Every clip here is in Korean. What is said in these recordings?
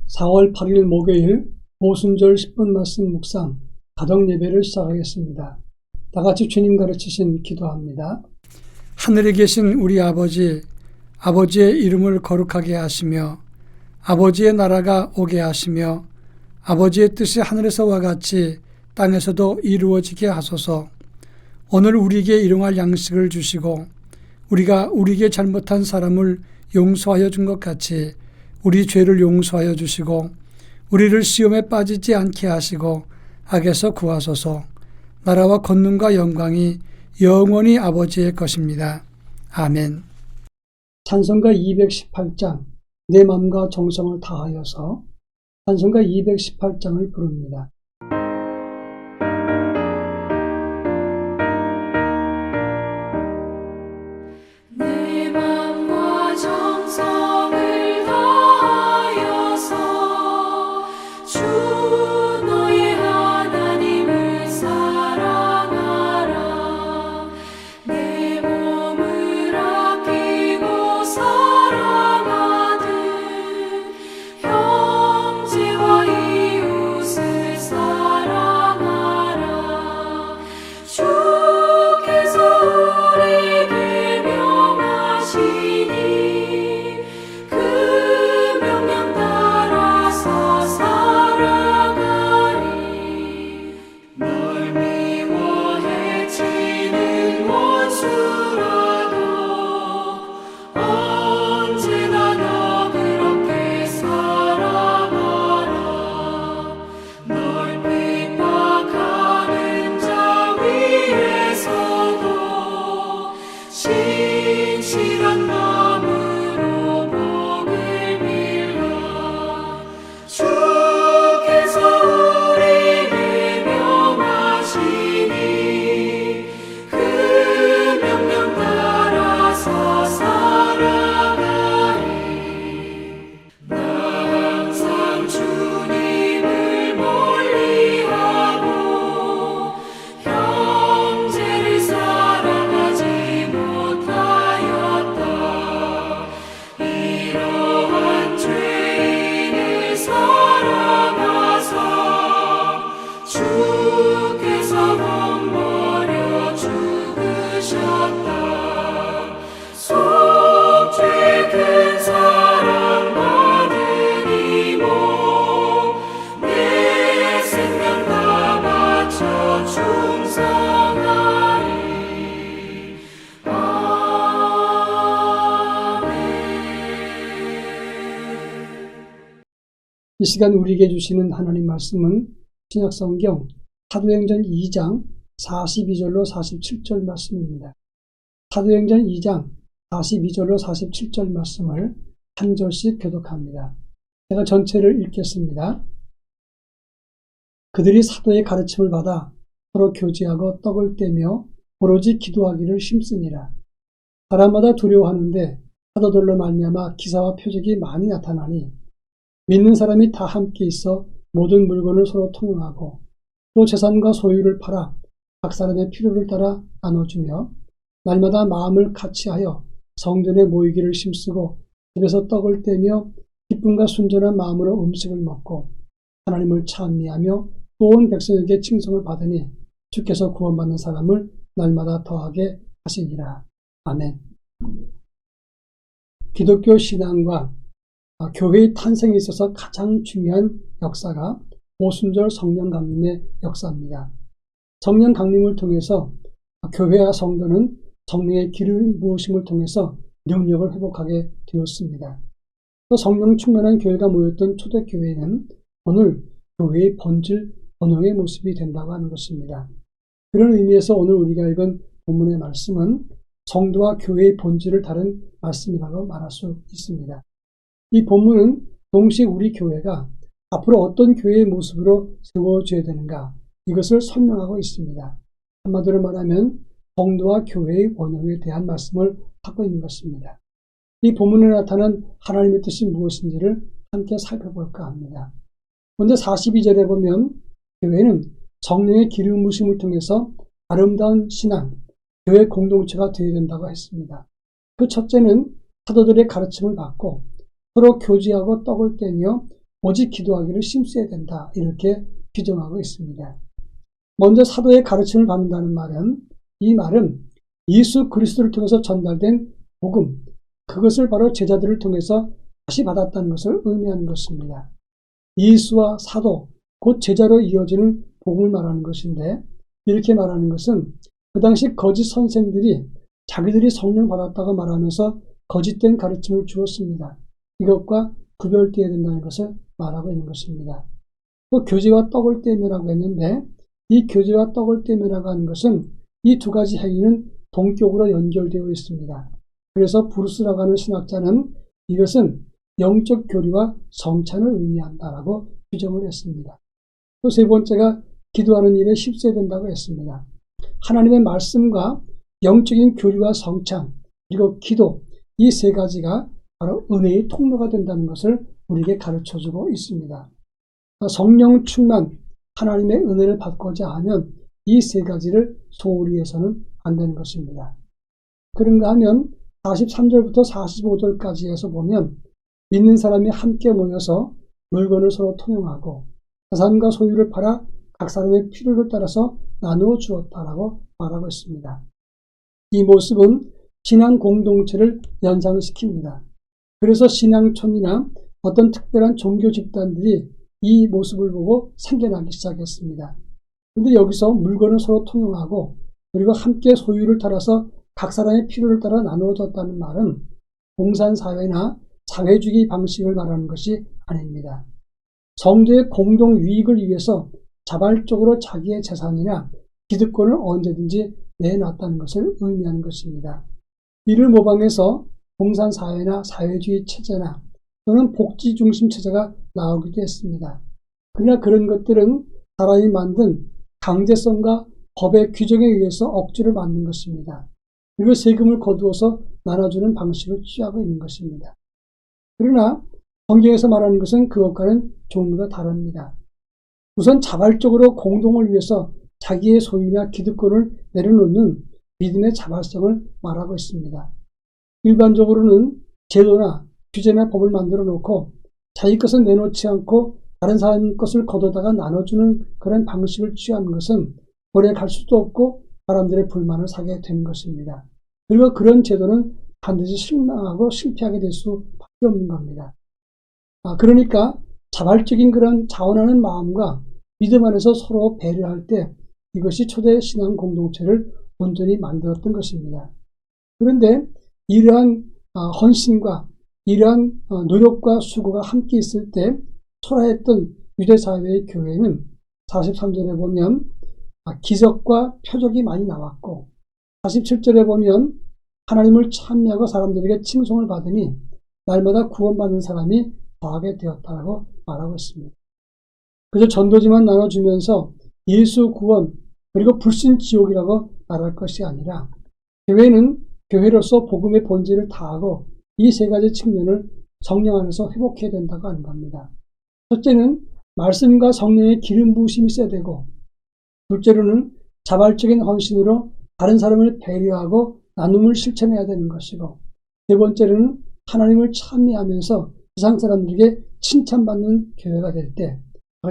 4월 8일 목요일 오순절 10분 말씀 묵상 가정 예배를 시작하겠습니다. 다 같이 주님 가르치신 기도합니다. 하늘에 계신 우리 아버지, 아버지의 이름을 거룩하게 하시며 아버지의 나라가 오게 하시며 아버지의 뜻이 하늘에서와 같이 땅에서도 이루어지게 하소서. 오늘 우리에게 일용할 양식을 주시고 우리가 우리에게 잘못한 사람을 용서하여 준 것 같이 우리 죄를 용서하여 주시고 우리를 시험에 빠지지 않게 하시고 악에서 구하소서. 나라와 권능과 영광이 영원히 아버지의 것입니다. 아멘. 찬송가 218장 내 마음과 정성을 다하여서 찬송가 218장을 부릅니다. 이 시간 우리에게 주시는 하나님 말씀은 신약성경 사도행전 2장 42절로 47절 말씀입니다. 사도행전 2장 42절로 47절 말씀을 한 절씩 교독합니다. 제가 전체를 읽겠습니다. 그들이 사도의 가르침을 받아 서로 교제하고 떡을 떼며 오로지 기도하기를 힘쓰니라. 사람마다 두려워하는데 사도들로 말미암아 기사와 표적이 많이 나타나니 믿는 사람이 다 함께 있어 모든 물건을 서로 통용하고 또 재산과 소유를 팔아 각 사람의 필요를 따라 나눠주며 날마다 마음을 같이하여 성전에 모이기를 힘쓰고 집에서 떡을 떼며 기쁨과 순전한 마음으로 음식을 먹고 하나님을 찬미하며 또 온 백성에게 칭송을 받으니 주께서 구원받는 사람을 날마다 더하게 하시니라. 아멘. 기독교 신앙과 교회의 탄생에 있어서 가장 중요한 역사가 오순절 성령 강림의 역사입니다. 성령 강림을 통해서 교회와 성도는 성령의 기름 부으심을 통해서 능력을 회복하게 되었습니다. 또 성령 충만한 교회가 모였던 초대교회는 오늘 교회의 본질, 본영의 모습이 된다고 하는 것입니다. 그런 의미에서 오늘 우리가 읽은 본문의 말씀은 성도와 교회의 본질을 다룬 말씀이라고 말할 수 있습니다. 이 본문은 동시에 우리 교회가 앞으로 어떤 교회의 모습으로 세워져야 되는가 이것을 설명하고 있습니다. 한마디로 말하면 성도와 교회의 원형에 대한 말씀을 하고 있는 것입니다. 이 본문에 나타난 하나님의 뜻이 무엇인지를 함께 살펴볼까 합니다. 먼저 42절에 보면 교회는 성령의 기름 부으심을 통해서 아름다운 신앙, 교회 공동체가 되어야 된다고 했습니다. 그 첫째는 사도들의 가르침을 받고 서로 교제하고 떡을 떼며 오직 기도하기를 힘써야 된다. 이렇게 규정하고 있습니다. 먼저 사도의 가르침을 받는다는 말은, 이 말은 예수 그리스도를 통해서 전달된 복음, 그것을 바로 제자들을 통해서 다시 받았다는 것을 의미하는 것입니다. 예수와 사도, 곧 제자로 이어지는 복음을 말하는 것인데, 이렇게 말하는 것은 그 당시 거짓 선생들이 자기들이 성령 받았다고 말하면서 거짓된 가르침을 주었습니다. 이것과 구별되어야 된다는 것을 말하고 있는 것입니다. 또 교제와 떡을 떼매라고 했는데, 이 교제와 떡을 떼매라고 하는 것은 이 두 가지 행위는 동격으로 연결되어 있습니다. 그래서 브루스라고 하는 신학자는 이것은 영적 교류와 성찬을 의미한다라고 규정을 했습니다. 또 세 번째가 기도하는 일에 힘써야 된다고 했습니다. 하나님의 말씀과 영적인 교류와 성찬, 그리고 기도, 이 세 가지가 바로 은혜의 통로가 된다는 것을 우리에게 가르쳐주고 있습니다. 성령 충만, 하나님의 은혜를 받고자 하면 이 세 가지를 소홀히 해서는 안 되는 것입니다. 그런가 하면 43절부터 45절까지 해서 보면 믿는 사람이 함께 모여서 물건을 서로 통용하고 자산과 소유를 팔아 각 사람의 필요를 따라서 나누어 주었다라고 말하고 있습니다. 이 모습은 신앙 공동체를 연상시킵니다. 그래서 신앙촌이나 어떤 특별한 종교 집단들이 이 모습을 보고 생겨나기 시작했습니다. 그런데 여기서 물건을 서로 통용하고 그리고 함께 소유를 따라서 각 사람의 필요를 따라 나누어 줬다는 말은 공산사회나 사회주의 방식을 말하는 것이 아닙니다. 성도의 공동 유익을 위해서 자발적으로 자기의 재산이나 기득권을 언제든지 내놨다는 것을 의미하는 것입니다. 이를 모방해서 공산사회나 사회주의 체제나 또는 복지 중심 체제가 나오기도 했습니다. 그러나 그런 것들은 사람이 만든 강제성과 법의 규정에 의해서 억지로 만든 것입니다. 그리고 세금을 거두어서 나눠주는 방식을 취하고 있는 것입니다. 그러나 성경에서 말하는 것은 그것과는 종류가 다릅니다. 우선 자발적으로 공동을 위해서 자기의 소유나 기득권을 내려놓는 믿음의 자발성을 말하고 있습니다. 일반적으로는 제도나 규제나 법을 만들어 놓고 자기 것은 내놓지 않고 다른 사람 것을 거둬다가 나눠주는 그런 방식을 취하는 것은 오래 갈 수도 없고 사람들의 불만을 사게 되는 것입니다. 그리고 그런 제도는 반드시 실망하고 실패하게 될 수밖에 없는 겁니다. 그러니까 자발적인 그런 자원하는 마음과 믿음 안에서 서로 배려할 때 이것이 초대 신앙 공동체를 온전히 만들었던 것입니다. 그런데 이러한 헌신과 이러한 노력과 수고가 함께 있을 때 초라했던 유대사회의 교회는 43절에 보면 기적과 표적이 많이 나왔고 47절에 보면 하나님을 찬미하고 사람들에게 칭송을 받으니 날마다 구원받는 사람이 더하게 되었다고 말하고 있습니다. 그저 전도지만 나눠주면서 예수 구원 그리고 불신 지옥이라고 말할 것이 아니라 교회는 교회로서 복음의 본질을 다하고 이 세 가지 측면을 성령 안에서 회복해야 된다고 하는 겁니다. 첫째는 말씀과 성령의 기름 부으심이 있어야 되고 둘째로는 자발적인 헌신으로 다른 사람을 배려하고 나눔을 실천해야 되는 것이고 세 번째로는 하나님을 찬미하면서 세상 사람들에게 칭찬받는 교회가 될 때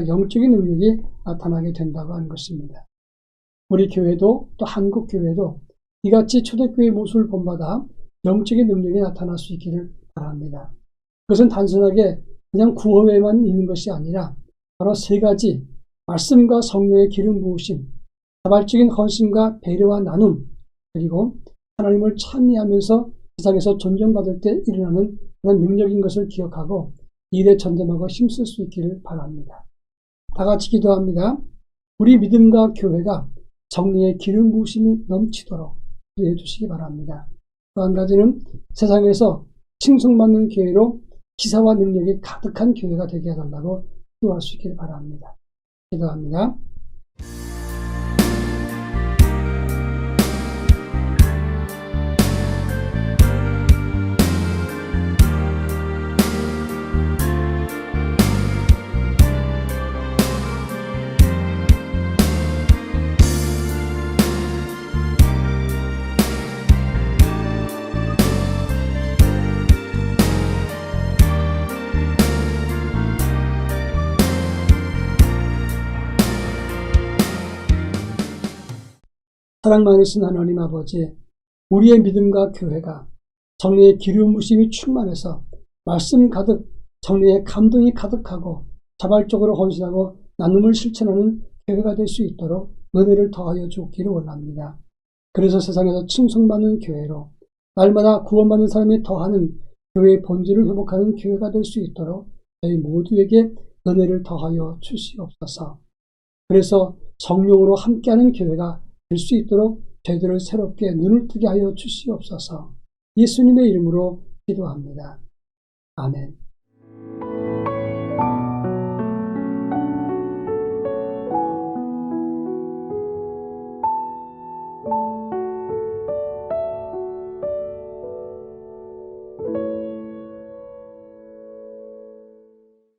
영적인 능력이 나타나게 된다고 하는 것입니다. 우리 교회도 또 한국 교회도 이같이 초대교회의 모습을 본받아 영적인 능력이 나타날 수 있기를 바랍니다. 그것은 단순하게 그냥 구호에만 있는 것이 아니라 바로 세 가지 말씀과 성령의 기름 부으심, 자발적인 헌신과 배려와 나눔, 그리고 하나님을 찬미하면서 세상에서 존경받을 때 일어나는 그런 능력인 것을 기억하고 일에 전념하고 힘쓸 수 있기를 바랍니다. 다 같이 기도합니다. 우리 믿음과 교회가 성령의 기름 부으심이 넘치도록 기도해 주시기 바랍니다. 또 한 가지는 세상에서 칭송받는 교회로 기사와 능력이 가득한 교회가 되게 해달라고 기도할 수 있기를 바랍니다. 기도합니다. 사랑 많으신 하나님 아버지, 우리의 믿음과 교회가 성령의 기름 부심이 충만해서 말씀 가득, 성령의 감동이 가득하고 자발적으로 헌신하고 나눔을 실천하는 교회가 될 수 있도록 은혜를 더하여 주기를 원합니다. 그래서 세상에서 칭송받는 교회로 날마다 구원받는 사람이 더하는 교회의 본질을 회복하는 교회가 될 수 있도록 저희 모두에게 은혜를 더하여 주시옵소서. 그래서 성령으로 함께하는 교회가 될 수 있도록 저희들을 새롭게 눈을 뜨게 하여 주시옵소서. 예수님의 이름으로 기도합니다. 아멘.